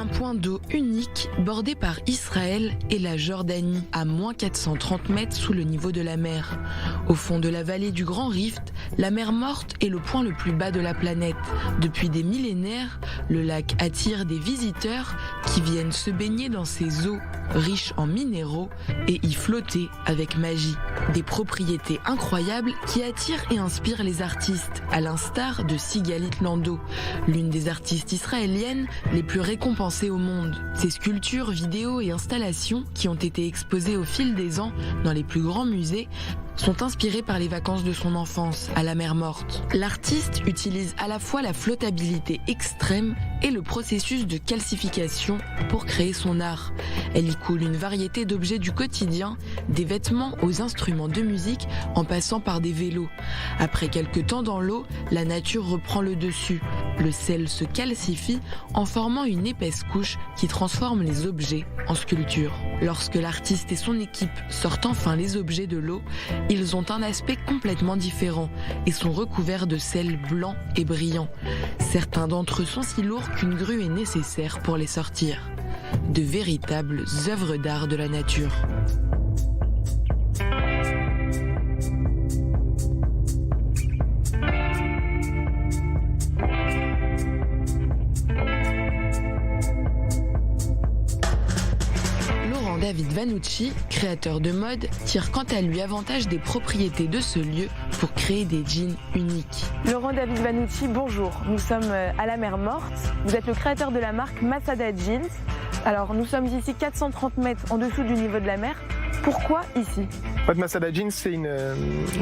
Un point d'eau unique bordé par Israël et la Jordanie à moins 430 mètres sous le niveau de la mer. Au fond de la vallée du Grand Rift, la mer Morte est le point le plus bas de la planète. Depuis des millénaires, le lac attire des visiteurs qui viennent se baigner dans ses eaux riches en minéraux et y flotter avec magie. Des propriétés incroyables qui attirent et inspirent les artistes, à l'instar de Sigalit Lando, l'une des artistes israéliennes les plus récompensées au monde. Ses sculptures, vidéos et installations, qui ont été exposées au fil des ans dans les plus grands musées, sont inspirées par les vacances de son enfance à la mer Morte. L'artiste utilise à la fois la flottabilité extrême et le processus de calcification pour créer son art. Elle y coule une variété d'objets du quotidien, des vêtements aux instruments de musique en passant par des vélos. Après quelques temps dans l'eau, la nature reprend le dessus. Le sel se calcifie en formant une épaisse couche qui transforme les objets en sculptures. Lorsque l'artiste et son équipe sortent enfin les objets de l'eau, ils ont un aspect complètement différent et sont recouverts de sel blanc et brillant. Certains d'entre eux sont si lourds qu'une grue est nécessaire pour les sortir. De véritables œuvres d'art de la nature. David Vannucci, créateur de mode, tire quant à lui avantage des propriétés de ce lieu pour créer des jeans uniques. Laurent David Vannucci, bonjour. Nous sommes à la mer Morte. Vous êtes le créateur de la marque Masada Jeans. Alors nous sommes ici 430 mètres en dessous du niveau de la mer. Pourquoi ici ? En fait, Masada Jeans, c'est une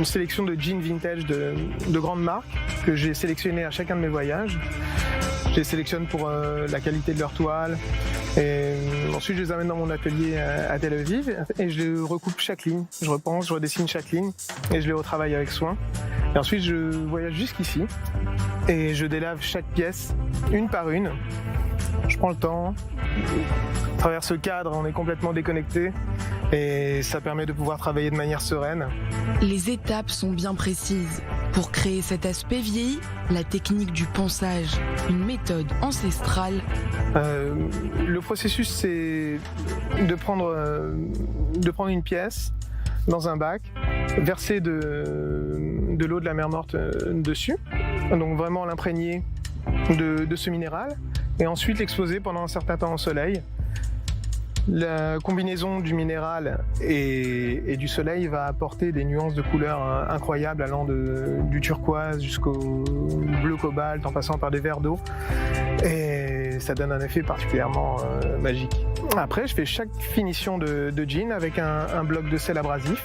sélection de jeans vintage de grandes marques que j'ai sélectionnées à chacun de mes voyages. Je les sélectionne pour la qualité de leur toile. Et ensuite, je les amène dans mon atelier à Tel Aviv et je recoupe chaque ligne. Je repense, je redessine chaque ligne et je les retravaille avec soin. Et ensuite, je voyage jusqu'ici et je délave chaque pièce une par une. Je prends le temps. À travers ce cadre, on est complètement déconnecté et ça permet de pouvoir travailler de manière sereine. Les étapes sont bien précises. Pour créer cet aspect vieilli, la technique du ponçage, une méthode ancestrale. Le processus, c'est de prendre une pièce dans un bac, verser de l'eau de la mer Morte dessus, donc vraiment l'imprégner de ce minéral, et ensuite l'exposer pendant un certain temps au soleil. La combinaison du minéral et du soleil va apporter des nuances de couleurs incroyables allant du turquoise jusqu'au bleu cobalt en passant par des verres d'eau et ça donne un effet particulièrement magique. Après, je fais chaque finition de jean avec un bloc de sel abrasif.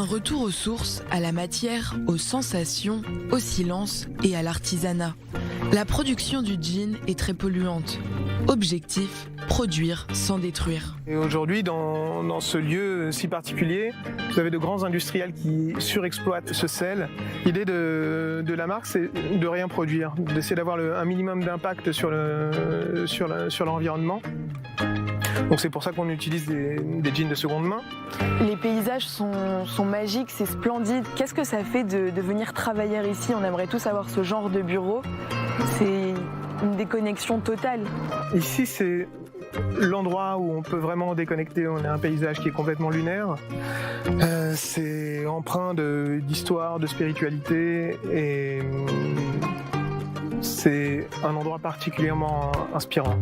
Retour aux sources, à la matière, aux sensations, au silence et à l'artisanat. La production du jean est très polluante. Objectif, produire sans détruire. Et aujourd'hui, dans ce lieu si particulier, vous avez de grands industriels qui surexploitent ce sel. L'idée de la marque, c'est de rien produire, d'essayer d'avoir un minimum d'impact sur l'environnement. Donc c'est pour ça qu'on utilise des jeans de seconde main. Les paysages sont magiques, c'est splendide. Qu'est-ce que ça fait de venir travailler ici ? On aimerait tous avoir ce genre de bureau. C'est une déconnexion totale. Ici, c'est l'endroit où on peut vraiment déconnecter. On a un paysage qui est complètement lunaire. C'est empreint d'histoire, de spiritualité et c'est un endroit particulièrement inspirant.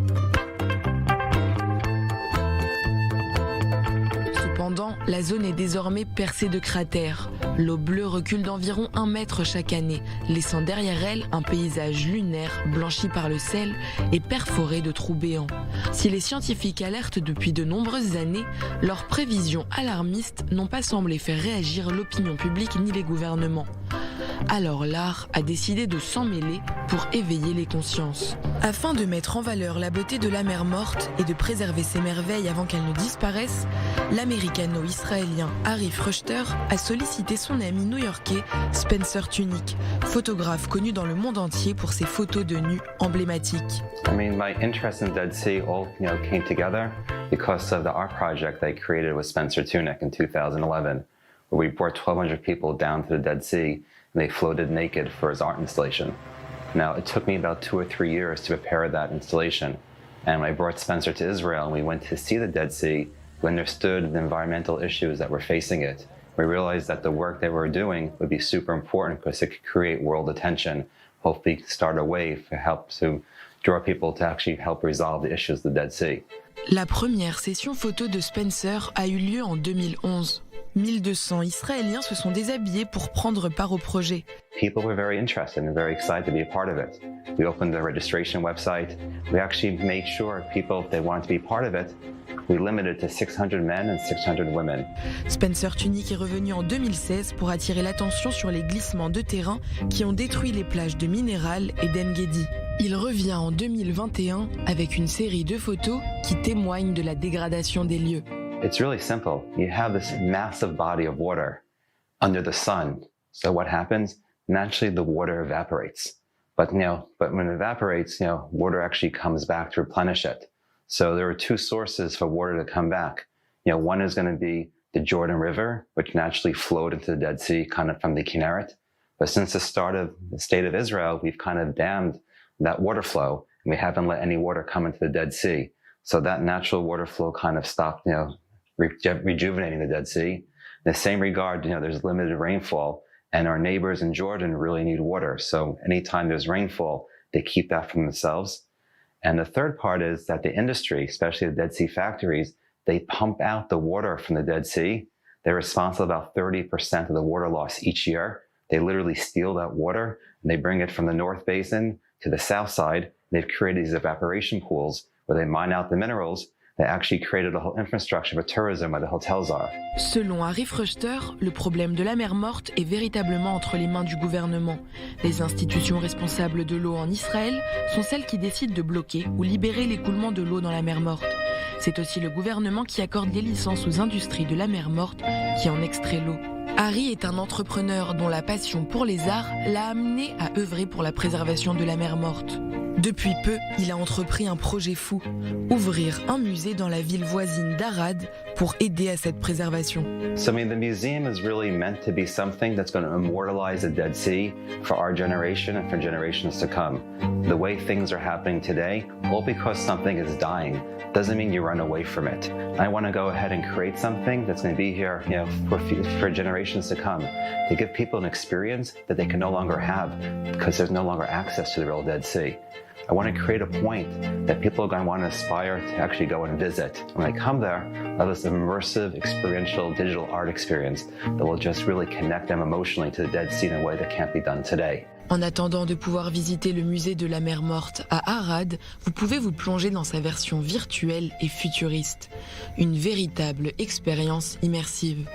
Cependant, la zone est désormais percée de cratères. L'eau bleue recule d'environ 1 mètre chaque année, laissant derrière elle un paysage lunaire blanchi par le sel et perforé de trous béants. Si les scientifiques alertent depuis de nombreuses années, leurs prévisions alarmistes n'ont pas semblé faire réagir l'opinion publique ni les gouvernements. Alors l'art a décidé de s'en mêler pour éveiller les consciences. Afin de mettre en valeur la beauté de la mer Morte et de préserver ses merveilles avant qu'elles ne disparaissent, l'américano-israélien Arif Rushter a sollicité son ami new-yorkais Spencer Tunick, photographe connu dans le monde entier pour ses photos de nus emblématiques. My interest in the Dead Sea all came together because of the art project that I created with Spencer Tunick in 2011, where we brought 1,200 people down to the Dead Sea and they floated naked for his art installation. Now, it took me about 2 or 3 years to prepare that installation. And when I brought Spencer to Israel and we went to see the Dead Sea, we understood the environmental issues that were facing it. We realized that the work that we're doing would be super important because it could create world attention, hopefully start a wave to help to draw people to actually help resolve the issues of the Dead Sea. La première session photo de Spencer a eu lieu en 2011. 1200 Israéliens se sont déshabillés pour prendre part au projet. People were very interested and very excited to be a part of it. We opened the registration website. We actually made sure people, if they wanted to be part of it, we limited to 600 men and 600 women. Spencer Tunick est revenu en 2016 pour attirer l'attention sur les glissements de terrain qui ont détruit les plages de Mineral et d'En-Gedi. Il revient en 2021 avec une série de photos qui témoignent de la dégradation des lieux. It's really simple. You have this massive body of water under the sun. So what happens? Naturally, the water evaporates. But when it evaporates, water actually comes back to replenish it. So there are 2 sources for water to come back. One is going to be the Jordan River, which naturally flowed into the Dead Sea, kind of from the Kinneret. But since the start of the state of Israel, we've kind of dammed that water flow, and we haven't let any water come into the Dead Sea. So that natural water flow kind of stopped, rejuvenating the Dead Sea. In the same regard, there's limited rainfall, and our neighbors in Jordan really need water. So anytime there's rainfall, they keep that for themselves. And the third part is that the industry, especially the Dead Sea factories, they pump out the water from the Dead Sea. They're responsible about 30% of the water loss each year. They literally steal that water and they bring it from the North Basin to the south side. They've created these evaporation pools where they mine out the minerals. They actually created a whole infrastructure for tourism where the hotels are. Selon Arif Rushter, le problème de la mer Morte est véritablement entre les mains du gouvernement. Les institutions responsables de l'eau en Israël sont celles qui décident de bloquer ou libérer l'écoulement de l'eau dans la mer Morte. C'est aussi le gouvernement qui accorde les licences aux industries de la mer Morte qui en extrait l'eau. Harry est un entrepreneur dont la passion pour les arts l'a amené à œuvrer pour la préservation de la mer Morte. Depuis peu, il a entrepris un projet fou, ouvrir un musée dans la ville voisine d'Arad pour aider à cette préservation. So the museum is really meant to be something that's going to immortalize the Dead Sea for our generation and for generations to come. The way things are happening today, all because something is dying, doesn't mean you run away from it. I want to go ahead and create something that's going to be here, for generations to come, to give people an experience that they can no longer have because there's no longer access to the real Dead Sea. I want to create a point that people are going to want to aspire to actually go and visit. When they come there, they'll have this immersive, experiential, digital art experience that will just really connect them emotionally to the Dead Sea in a way that can't be done today. En attendant de pouvoir visiter le musée de la mer Morte à Arad, vous pouvez vous plonger dans sa version virtuelle et futuriste. Une véritable expérience immersive.